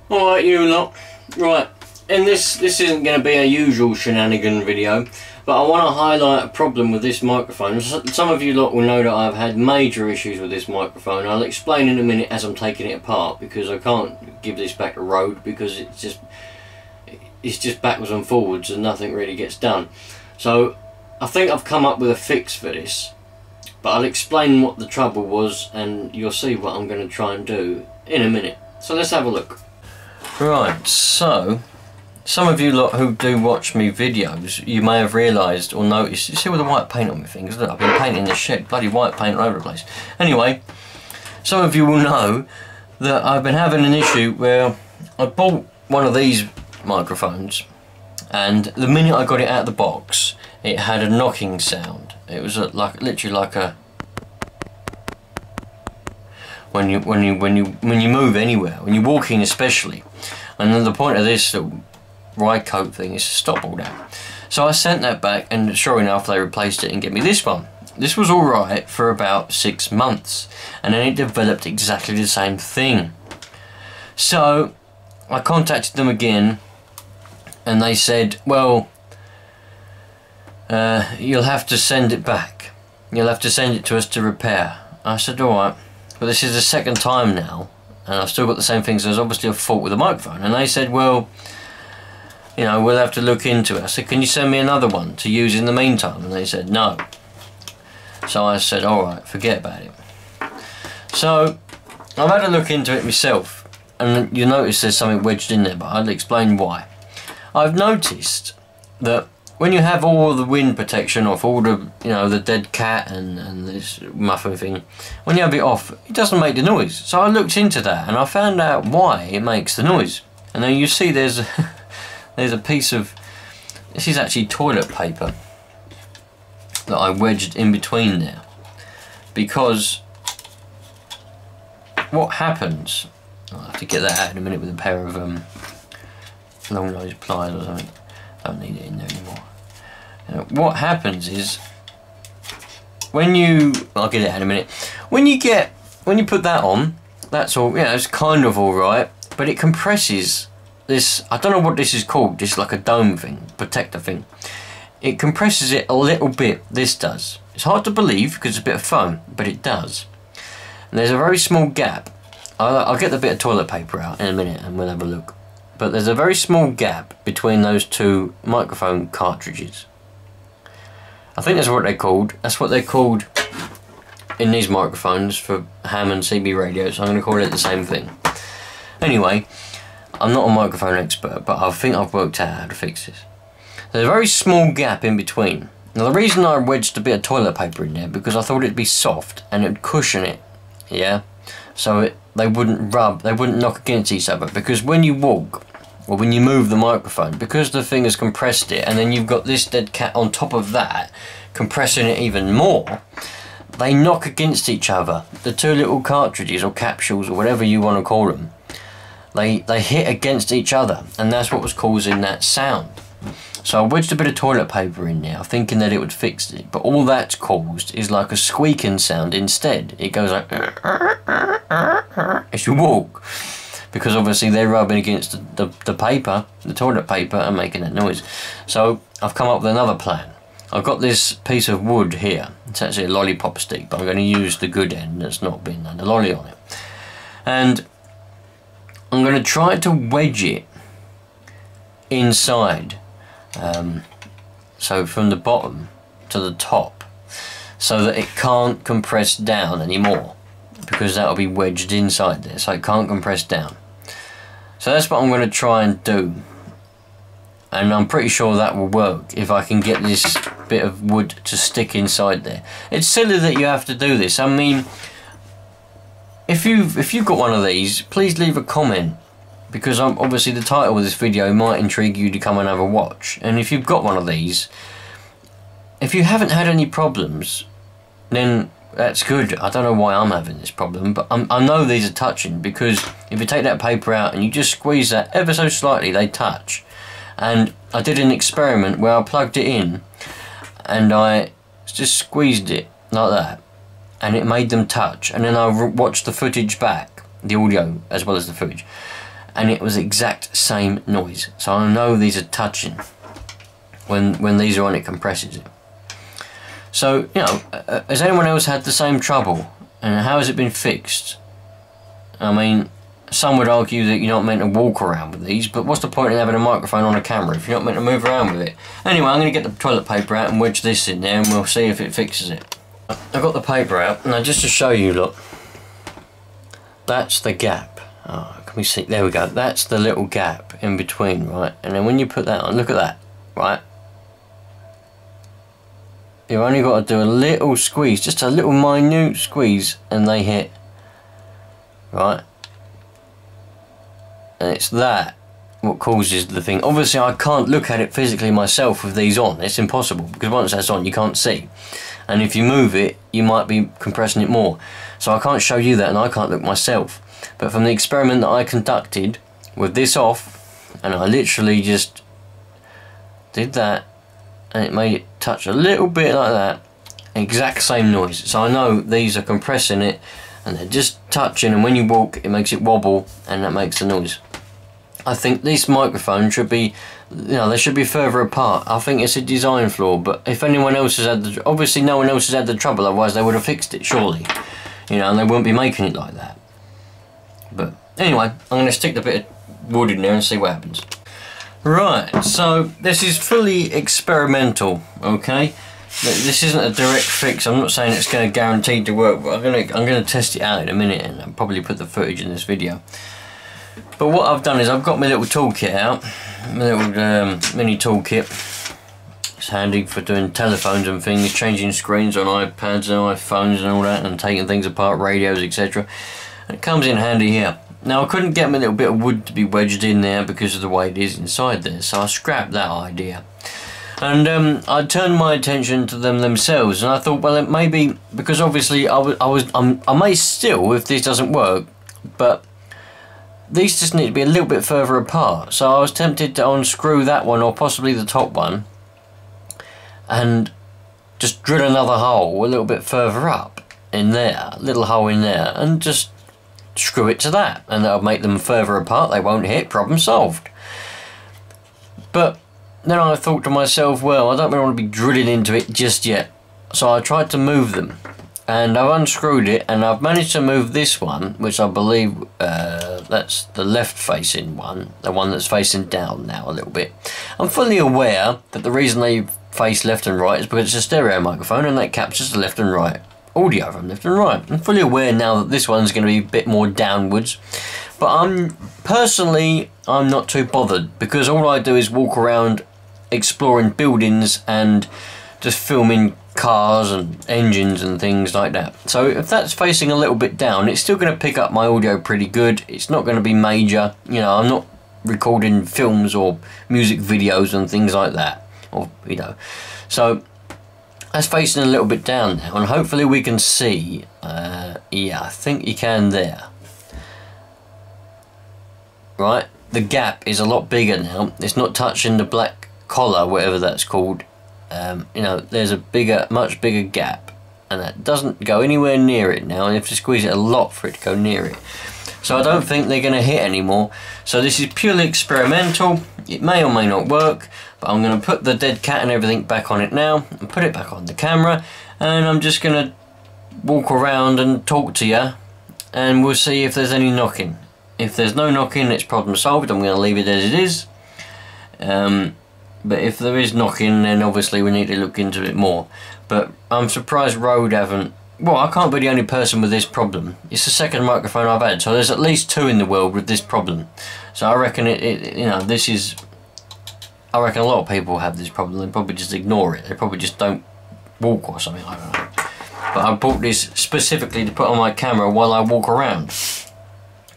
Alright, you lot. Right, and this isn't going to be a usual shenanigan video, but I want to highlight a problem with this microphone. Some of you lot will know that I've had major issues with this microphone. I'll explain in a minute as I'm taking it apart, because I can't give this back to road because it's just backwards and forwards and nothing really gets done. So I think I've come up with a fix for this, but I'll explain what the trouble was and you'll see what I'm going to try and do in a minute. So let's have a look. Right, so some of you lot who do watch me videos, you may have realised or noticed, you see all the white paint on my fingers, look, I've been painting the shed, bloody white paint all over the place. Anyway, some of you will know that I've been having an issue where I bought one of these microphones, and the minute I got it out of the box, it had a knocking sound. It was literally like a when you move anywhere, when you're walking especially. And then the point of this little ride coat thing is to stop all that. So I sent that back, and sure enough they replaced it and gave me this one. This was alright for about 6 months, and then it developed exactly the same thing. So I contacted them again, and they said, well, you'll have to send it back. You'll have to send it to us to repair. I said, alright, but this is the second time now, and I've still got the same thing, so there's obviously a fault with the microphone. And they said, well, you know, we'll have to look into it. I said, can you send me another one to use in the meantime? And they said, no. So I said, alright, forget about it. So I've had a look into it myself, and you notice there's something wedged in there, but I'll explain why. I've noticed that when you have all the wind protection off, all the, you know, the dead cat and this muffin thing, when you have it off, it doesn't make the noise. So I looked into that and I found out why it makes the noise. And then you see there's a piece of, this is actually toilet paper that I wedged in between there. Because what happens, I'll have to get that out in a minute with a pair of long nose pliers or something. Don't need it in there anymore. What happens is when you, I'll get it out in a minute. When you put that on, that's all. Yeah, it's kind of all right, but it compresses this. I don't know what this is called. This is like a dome thing, protector thing. It compresses it a little bit. This does. It's hard to believe because it's a bit of foam, but it does. And there's a very small gap. I'll get the bit of toilet paper out in a minute and we'll have a look. But there's a very small gap between those two microphone cartridges. I think that's what they're called. That's what they're called in these microphones for ham and CB radios. I'm going to call it the same thing. Anyway, I'm not a microphone expert, but I think I've worked out how to fix this. There's a very small gap in between. Now the reason I wedged a bit of toilet paper in there, because I thought it'd be soft and it'd cushion it. Yeah? So they wouldn't rub, they wouldn't knock against each other, because when you walk, or when you move the microphone, because the thing has compressed it, and then you've got this dead cat on top of that, compressing it even more, they knock against each other. The two little cartridges, or capsules, or whatever you want to call them, they hit against each other, and that's what was causing that sound. So I wedged a bit of toilet paper in there, thinking that it would fix it, but all that's caused is like a squeaking sound instead. It goes like as you walk, because obviously they're rubbing against the paper, the toilet paper, and making that noise. So I've come up with another plan. I've got this piece of wood here. It's actually a lollipop stick, but I'm going to use the good end that's not been done, the lolly on it. And I'm going to try to wedge it inside. So from the bottom to the top, so that it can't compress down anymore, because that'll be wedged inside there, so it can't compress down. So that's what I'm going to try and do, and I'm pretty sure that will work if I can get this bit of wood to stick inside there. It's silly that you have to do this. I mean, if you've got one of these, please leave a comment, because obviously the title of this video might intrigue you to come and have a watch. And if you've got one of these, if you haven't had any problems, then that's good. I don't know why I'm having this problem, but I know these are touching, because if you take that paper out and you just squeeze that ever so slightly, they touch. And I did an experiment where I plugged it in and I just squeezed it like that, and it made them touch. And then I watched the footage back, the audio as well as the footage, and it was the exact same noise. So I know these are touching. When these are on, it compresses it. So, you know, has anyone else had the same trouble? And how has it been fixed? I mean, some would argue that you're not meant to walk around with these, but what's the point in having a microphone on a camera if you're not meant to move around with it? Anyway, I'm going to get the toilet paper out and wedge this in there, and we'll see if it fixes it. I've got the paper out. Now, just to show you, look. That's the gap. Oh, can we see? There we go. That's the little gap in between, right? And then when you put that on, look at that, right? You've only got to do a little squeeze, just a little minute squeeze, and they hit, right? And it's that what causes the thing. Obviously I can't look at it physically myself with these on. It's impossible, because once that's on you can't see, and if you move it you might be compressing it more. So I can't show you that, and I can't look myself. But from the experiment that I conducted with this off, and I literally just did that, and it made it touch a little bit like that, exact same noise. So I know these are compressing it and they're just touching, and when you walk it makes it wobble, and that makes the noise. I think this microphone should be, you know, they should be further apart. I think it's a design flaw, but if anyone else has had the, obviously no one else has had the trouble, otherwise they would have fixed it surely, you know, and they wouldn't be making it like that. But anyway, I'm going to stick the bit of wood in there and see what happens. Right, so this is fully experimental, okay? This isn't a direct fix. I'm not saying it's going to guarantee to work, but I'm going to test it out in a minute, and I'll probably put the footage in this video. But what I've done is I've got my little toolkit out, my little mini toolkit. It's handy for doing telephones and things, changing screens on iPads and iPhones and all that, and taking things apart, radios, etc. And it comes in handy here. Now I couldn't get my little bit of wood to be wedged in there because of the way it is inside there, so I scrapped that idea. And I turned my attention to them themselves, and I thought, well, it may be, because obviously I may still, if this doesn't work, but these just need to be a little bit further apart. So I was tempted to unscrew that one, or possibly the top one, and just drill another hole a little bit further up in there, a little hole in there, and just screw it to that, and that'll make them further apart, they won't hit, problem solved. But then I thought to myself, well, I don't really want to be drilling into it just yet, so I tried to move them, and I've unscrewed it, and I've managed to move this one, which I believe that's the left facing one, the one that's facing down now a little bit. I'm fully aware that the reason they face left and right is because it's a stereo microphone, and that captures the left and right audio from left and right. I'm fully aware now that this one's going to be a bit more downwards, but I'm not too bothered, because all I do is walk around exploring buildings and just filming cars and engines and things like that. So if that's facing a little bit down, it's still going to pick up my audio pretty good. It's not going to be major, you know, I'm not recording films or music videos and things like that, or you know, so that's facing a little bit down now, and hopefully we can see, yeah, I think you can there. Right, the gap is a lot bigger now. It's not touching the black collar, whatever that's called. You know, there's a much bigger gap, and that doesn't go anywhere near it now, and you have to squeeze it a lot for it to go near it. So I don't think they're going to hit anymore. So this is purely experimental. It may or may not work, but I'm going to put the dead cat and everything back on it now, and put it back on the camera, and I'm just going to walk around and talk to you, and we'll see if there's any knocking. If there's no knocking, it's problem solved. I'm going to leave it as it is. But if there is knocking, then obviously we need to look into it more. But I'm surprised Rode haven't. Well, I can't be the only person with this problem. It's the second microphone I've had, so there's at least 2 in the world with this problem. So I reckon you know, this is. I reckon a lot of people have this problem. They probably just ignore it. They probably just don't walk or something. I don't know. But I bought this specifically to put on my camera while I walk around.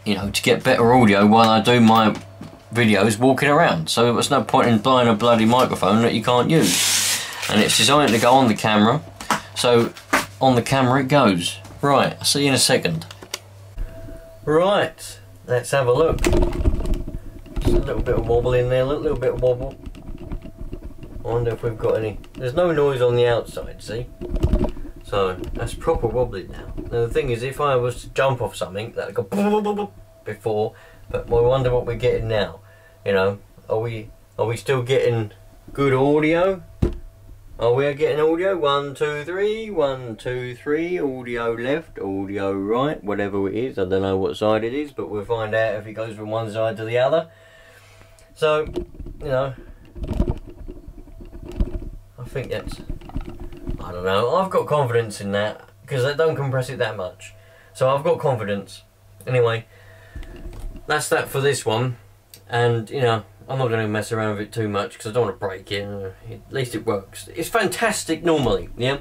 You know, to get better audio while I do my videos walking around. So there's no point in buying a bloody microphone that you can't use. And it's designed to go on the camera. So on the camera it goes. Right, I'll see you in a second. Right, let's have a look. Just a little bit of wobble in there, a little bit of wobble. I wonder if we've got any. There's no noise on the outside, see? So that's proper wobbly now. Now the thing is, if I was to jump off something, that'd go before, But I wonder what we're getting now. You know, are we still getting good audio? Are we getting audio? 1, 2, 3, 1, 2, 3, audio left, audio right, whatever it is. I don't know what side it is, but we'll find out if it goes from one side to the other. So, you know, I think that's, I don't know, I've got confidence in that, because I don't compress it that much. So I've got confidence. Anyway, that's that for this one, and, you know, I'm not going to mess around with it too much because I don't want to break it. At least it works. It's fantastic normally, yeah?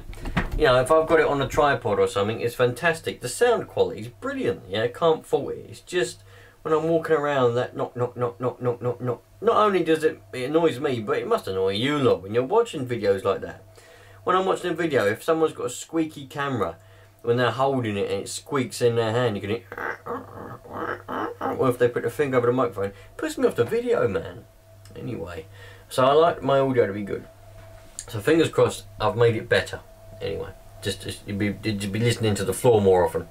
You know, if I've got it on a tripod or something, it's fantastic. The sound quality is brilliant, yeah? I can't fault it. It's just when I'm walking around, that knock, knock, knock, knock, knock, knock, knock. Not only does it annoys me, but it must annoy you lot when you're watching videos like that. When I'm watching a video, if someone's got a squeaky camera, when they're holding it and it squeaks in their hand, you can hear, or if they put their finger over the microphone, it puts me off the video, man. Anyway, so I like my audio to be good. So fingers crossed, I've made it better. Anyway, just you'd be listening to the floor more often.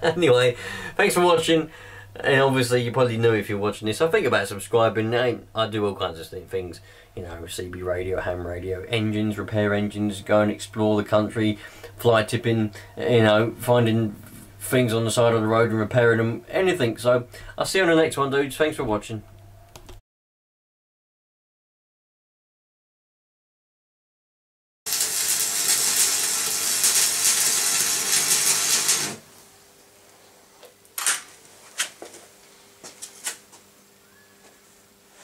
Anyway, thanks for watching. And obviously, you probably knew if you're watching this. I think about subscribing. I do all kinds of things. You know, CB radio, ham radio, engines, repair engines, go and explore the country, fly tipping. You know, finding things on the side of the road and repairing them, anything. So I'll see you on the next one, dudes. Thanks for watching.